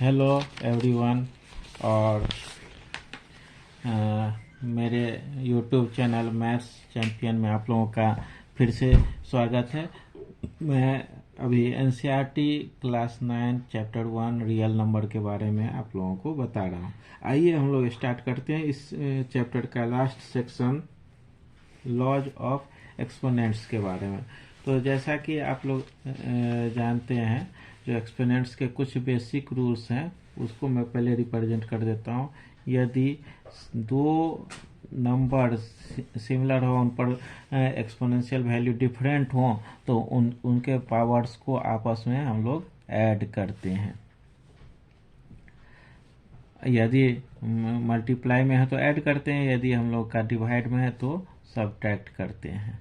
Hello everyone. और मेरे YouTube channel maths champion में आप लोगों का फिर से स्वागत है। मैं अभी NCERT class 9 chapter 1 real number के बारे में आप लोगों को बता रहा हूँ। आइए हम लोग स्टार्ट करते हैं इस चैप्टर का last section, laws of exponents के बारे में। तो जैसा कि आप लोग जानते हैं, जो एक्सपोनेंट्स के कुछ बेसिक रूल्स हैं उसको मैं पहले रिप्रेजेंट कर देता हूँ। यदि दो नंबर सिमिलर हो, उन पर एक्सपोनेंशियल वैल्यू डिफरेंट हो, तो उनके पावर्स को आपस में हम लोग ऐड करते हैं। यदि मल्टीप्लाई में है तो ऐड करते हैं, यदि हम लोग का डिवाइड में है तो सब्ट्रैक्ट करते हैं।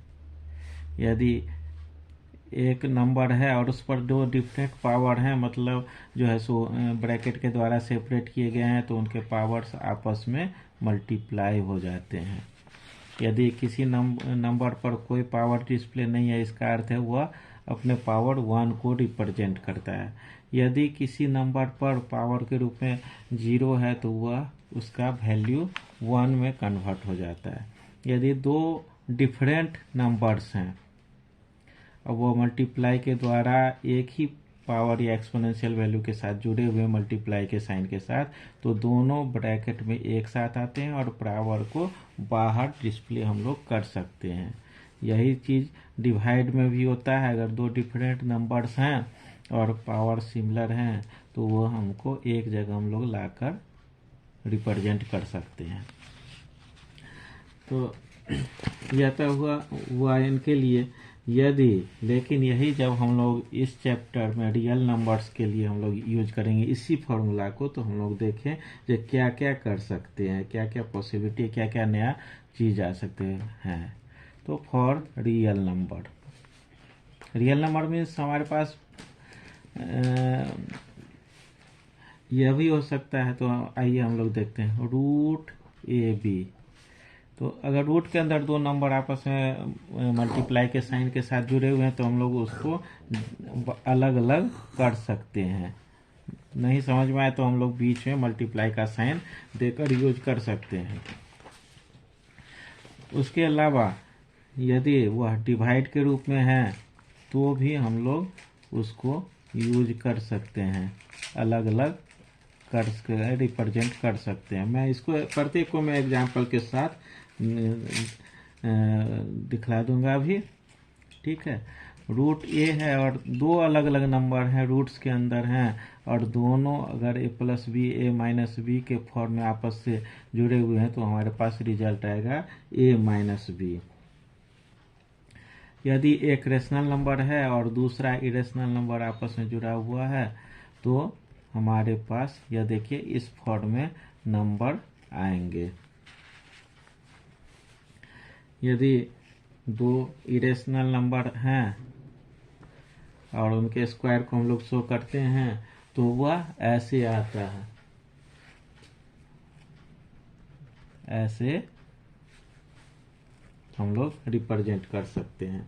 यदि एक नंबर है और उस पर दो डिफरेंट पावर हैं, मतलब जो है सो ब्रैकेट के द्वारा सेपरेट किए गए हैं, तो उनके पावर्स आपस में मल्टीप्लाई हो जाते हैं। यदि किसी नंबर पर कोई पावर डिस्प्ले नहीं है, इसका अर्थ है वह अपने पावर 1 को रिप्रेजेंट करता है। यदि किसी नंबर पर पावर के रूप में 0 है तो वह उसका वैल्यू 1 में कन्वर्ट हो जाता है। यदि दो डिफरेंट नंबर्स हैं और वो मल्टीप्लाई के द्वारा एक ही पावर या एक्सपोनेंशियल वैल्यू के साथ जुड़े हुए मल्टीप्लाई के साइन के साथ, तो दोनों ब्रैकेट में एक साथ आते हैं और पावर को बाहर डिस्प्ले हम लोग कर सकते हैं। यही चीज़ डिवाइड में भी होता है। अगर दो डिफरेंट नंबर्स हैं और पावर सिमिलर हैं तो वो हमको एक जगह हम लोग लाकर रिप्रेजेंट कर सकते हैं। तो यह तो हुआ इनके लिए। लेकिन यही जब हम लोग इस चैप्टर में रियल नंबर्स के लिए हम लोग यूज करेंगे इसी फॉर्मूला को, तो हम लोग देखें कि क्या क्या कर सकते हैं, क्या क्या पॉसिबिलिटी, क्या क्या नया चीज आ सकते हैं। तो फॉर रियल नंबर मीन्स हमारे पास यह भी हो सकता है। तो आइए हम लोग देखते हैं रूट AB। तो अगर रूट के अंदर दो नंबर आपस में मल्टीप्लाई के साइन के साथ जुड़े हुए हैं तो हम लोग उसको अलग अलग कर सकते हैं। नहीं समझ में आए तो हम लोग बीच में मल्टीप्लाई का साइन देकर यूज कर सकते हैं। उसके अलावा यदि वह डिवाइड के रूप में है तो भी हम लोग उसको यूज कर सकते हैं, अलग अलग कर रिप्रेजेंट कर सकते हैं। मैं इसको प्रत्येक को मैं एग्जांपल के साथ दिखला दूंगा अभी, ठीक है। रूट A है और दो अलग अलग नंबर हैं रूट्स के अंदर हैं, और दोनों अगर A+B A-B के फॉर्म में आपस से जुड़े हुए हैं तो हमारे पास रिजल्ट आएगा A-B। यदि एक रेशनल नंबर है और दूसरा इरेशनल नंबर आपस में जुड़ा हुआ है तो हमारे पास यह देखिए इस फॉर्म में नंबर आएंगे। यदि दो इरेशनल नंबर हैं और उनके स्क्वायर को हम लोग शो करते हैं तो वह ऐसे आता है, ऐसे हम लोग रिप्रेजेंट कर सकते हैं।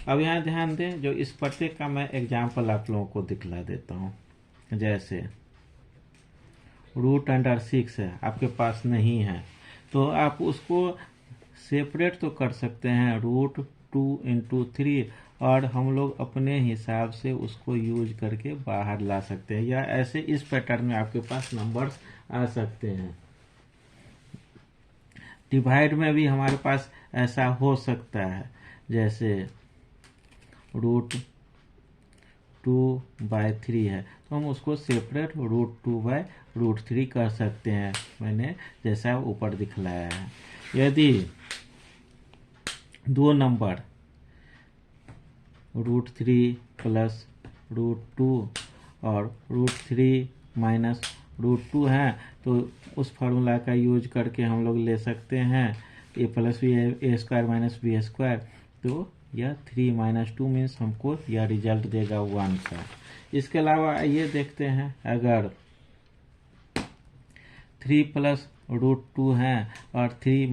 अब यहाँ ध्यान दें, जो इस प्रत्येक का मैं एग्जाम्पल आप लोगों को दिखला देता हूँ। जैसे √6 है, आपके पास नहीं है तो आप उसको सेपरेट तो कर सकते हैं √2 × 3, और हम लोग अपने हिसाब से उसको यूज करके बाहर ला सकते हैं, या ऐसे इस पैटर्न में आपके पास नंबर्स आ सकते हैं। डिवाइड में भी हमारे पास ऐसा हो सकता है, जैसे √2/3 है तो हम उसको सेपरेट √2/√3 कर सकते हैं, मैंने जैसा ऊपर दिखलाया है। यदि दो नंबर √3 + √2 और √3 - √2 हैं तो उस फार्मूला का यूज करके हम लोग ले सकते हैं A+B A² - B²। तो यह 3 - 2 मीन्स हमको यह रिजल्ट देगा 1 का। इसके अलावा आइए देखते हैं, अगर 3 + √2 है और 3 -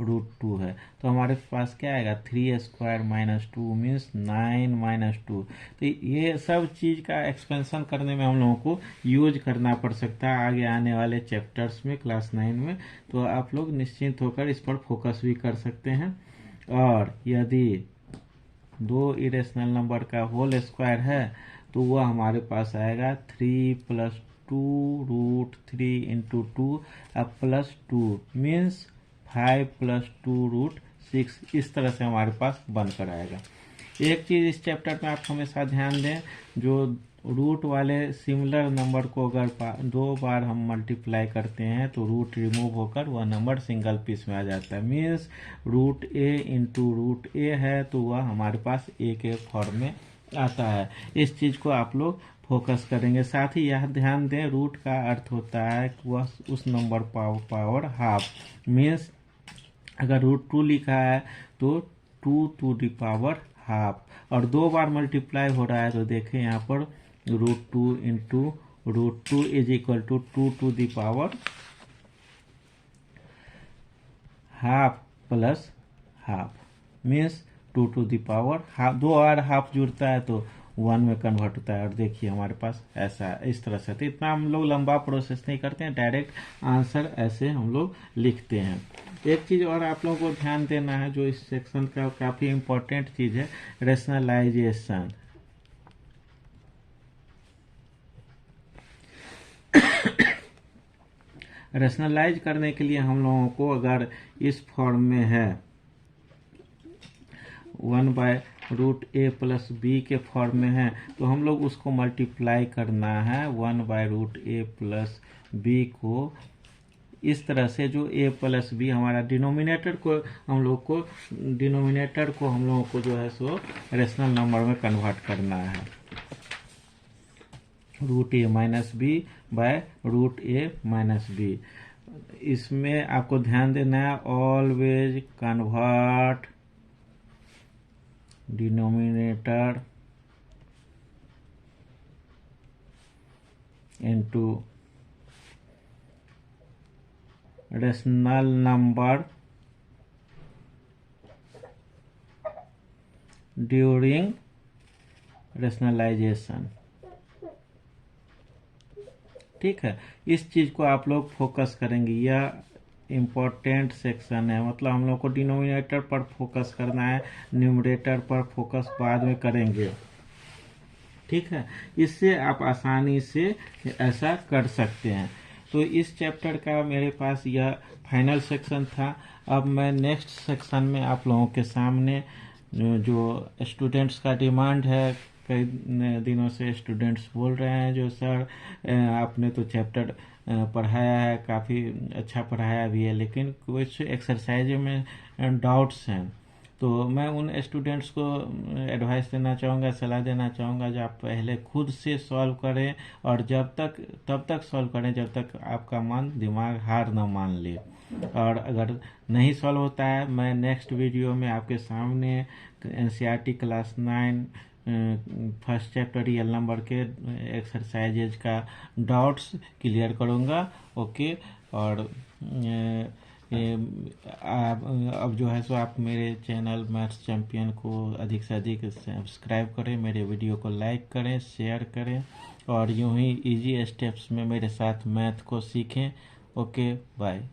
√2 है। तो हमारे पास क्या आएगा 3² माइनस 2 मीन्स 9 माइनस 2। तो ये सब चीज़ का एक्सपेंशन करने में हम लोगों को यूज करना पड़ सकता है आगे आने वाले चैप्टर्स में क्लास 9 में। तो आप लोग निश्चिंत होकर इस पर फोकस भी कर सकते हैं। और यदि 2 इरेशनल नंबर का होल स्क्वायर है तो वह हमारे पास आएगा 3 + 2 √3 × 2 अब +2 मीन्स 5 + 2 √6। इस तरह से हमारे पास बनकर आएगा। एक चीज़ इस चैप्टर में आप हमेशा ध्यान दें, जो रूट वाले सिमिलर नंबर को अगर 2 बार हम मल्टीप्लाई करते हैं तो रूट रिमूव होकर वह नंबर सिंगल पीस में आ जाता है। मीन्स √a × √a है तो वह हमारे पास a के फॉर्म में आता है। इस चीज़ को आप लोग फोकस करेंगे। साथ ही यह ध्यान दें, रूट का अर्थ होता है कि वह उस नंबर पावर हाफ। मीन्स अगर √2 लिखा है तो 2 ⁻½ और 2 बार मल्टीप्लाई हो रहा है तो देखें यहाँ पर √2 × √2 = 2 ½ + हाफ मीन्स 2 2 और हाफ जुड़ता है तो 1 में कन्वर्ट होता है। और देखिए हमारे पास ऐसा इस तरह से। तो इतना हम लोग लंबा प्रोसेस नहीं करते हैं, डायरेक्ट आंसर ऐसे हम लोग लिखते हैं। एक चीज़ और आप लोगों को ध्यान देना है जो इस सेक्शन का काफ़ी इम्पोर्टेंट चीज़ है, रेशनलाइजेशन। रेशनलाइज करने के लिए हम लोगों को अगर इस फॉर्म में है 1/√a + b के फॉर्म में है तो हम लोग उसको मल्टीप्लाई करना है 1/√a + b को इस तरह से, जो a + b हमारा डिनोमिनेटर को हम लोग को जो है सो रेशनल नंबर में कन्वर्ट करना है। √a - b /√a - b। इसमें आपको ध्यान देना है, always convert denominator into rational number during rationalisation. ठीक है, इस चीज़ को आप लोग फोकस करेंगे। यह इम्पोर्टेंट सेक्शन है, मतलब हम लोग को डिनोमिनेटर पर फोकस करना है, न्यूमरेटर पर फोकस बाद में करेंगे। ठीक है, इससे आप आसानी से ऐसा कर सकते हैं। तो इस चैप्टर का मेरे पास यह फाइनल सेक्शन था। अब मैं नेक्स्ट सेक्शन में आप लोगों के सामने जो स्टूडेंट्स का डिमांड है, कई दिनों से स्टूडेंट्स बोल रहे हैं जो सर आपने तो चैप्टर पढ़ाया है, काफ़ी अच्छा पढ़ाया भी है, लेकिन कुछ एक्सरसाइज में डाउट्स हैं। तो मैं उन स्टूडेंट्स को एडवाइस देना चाहूँगा, सलाह देना चाहूँगा जो आप पहले खुद से सॉल्व करें और तब तक सॉल्व करें जब तक आपका दिमाग हार ना मान ले। और अगर नहीं सॉल्व होता है, मैं नेक्स्ट वीडियो में आपके सामने NCERT class 9 first chapter real number के एक्सरसाइजेज का डाउट्स क्लियर करूँगा। ओके, और अब जो है सो आप मेरे चैनल मैथ्स चैंपियन को अधिक से अधिक सब्सक्राइब करें, मेरे वीडियो को लाइक करें, शेयर करें और यूं ही इजी स्टेप्स में मेरे साथ मैथ को सीखें। Okay, bye.